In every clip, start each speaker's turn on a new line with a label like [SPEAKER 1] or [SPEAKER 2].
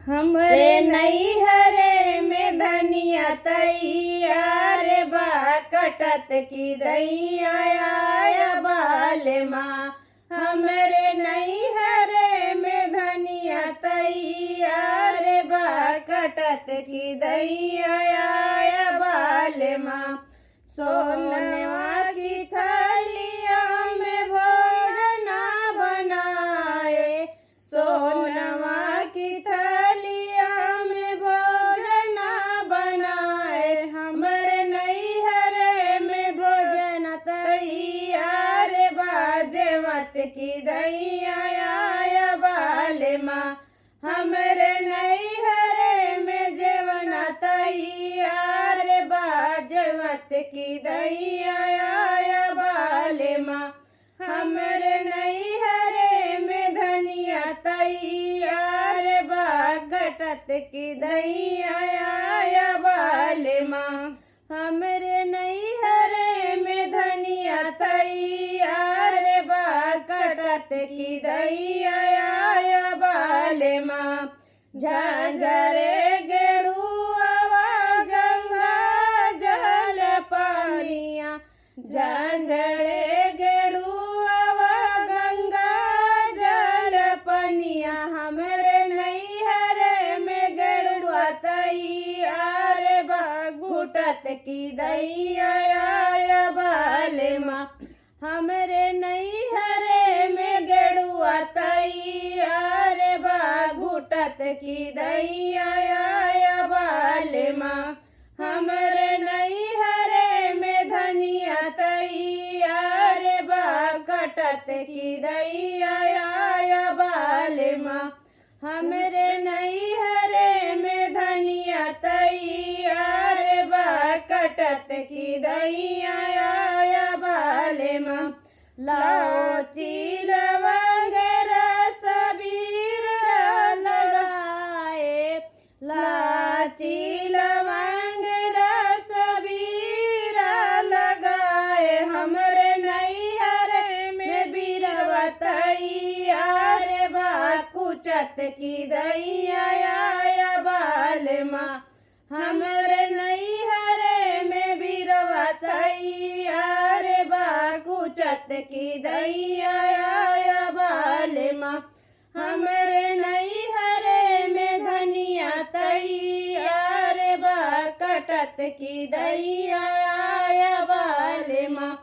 [SPEAKER 1] हमरे नैहरे में धनिया तैयार बा, कटत की दैया आया बाल माँ। हमरे नैहरे में धनिया तैयार बा, कटत की दैया आया बाल माँ। सोनवा की थालिया में भोजन बनाए, सोनवा की थालिया में भोजन बनाए। हमरे नैहरे में भोजन तैयार बा, जेवत की दैया आया बाल माँ। हमरे नैहरे में जेवन तैयार बा, जेवत की दैया आया बाल माँ। हमरे नैहरे में धनिया तैयार बा, कटत की दैया आया बाल माँ। हमरे नैहरे में धनिया तैयार बा, कटत की दैया आया बाल माँ। झांझरे गेड़ुआवा गंगा जल पानिया, झांझरे गेड़ुआवा गंगा जल पनिया। हमरे नैहरे में गेड़ुआ तैयार बा, घुटत की दैया आया बाल माँ। हमरे नैहरे में गेड़ुआ तैयार बा, घुटत की दैया आया बाल माँ। हमरे नैहरे में धनिया तैयार बा, कटत की दैया आया बाल माँ। हमरे नैहरे में धनिया तैयार बा, कटत की दैया आया बाल माँ। लाओ लवंग रस बीर लगाए, लाची लवंग रस बीर लगाए। हमरे नैहरे में बीरवा तैयार बा, कुचत की दैया आया बाल माँ। हमरे नैहरे में बीरवा तैयार बा, कुचत की दैया आया बाल माँ। हमरे नैहरे में धनिया तैयार बा, कटत की दैया आया बाल माँ।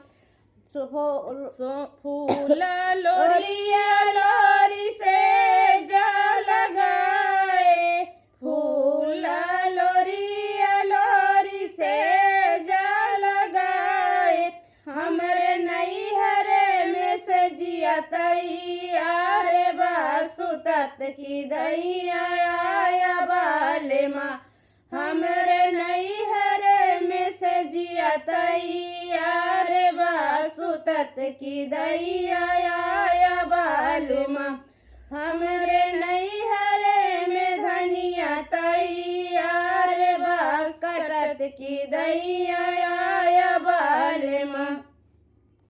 [SPEAKER 1] फूला लोरिया लोरी से जा लगाए, फूला लोरिया लोरी से जा लगाए। हमरे नैहरे में सजिया तैयार बा, सुतत की दैया आया बाल माँ। हमरे नैहरे में सजिया तैयार बा, सुतत की दैया आया बाल माँ। हमरे नैहरे में धनिया तैयार बा, कटत की दैया आया